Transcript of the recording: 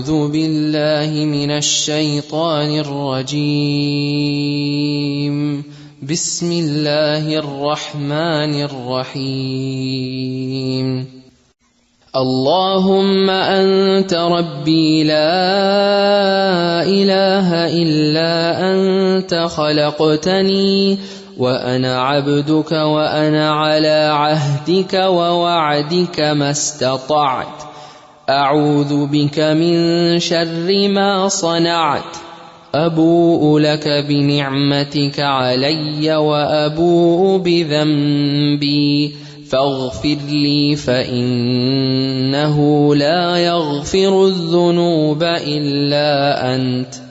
أعوذ بالله من الشيطان الرجيم. بسم الله الرحمن الرحيم. اللهم أنت ربي لا إله إلا أنت خلقتني وأنا عبدك وأنا على عهدك ووعدك ما استطعت. أعوذ بك من شر ما صنعت. أبوء لك بنعمتك علي وأبوء بذنبي فاغفر لي فإنه لا يغفر الذنوب إلا أنت.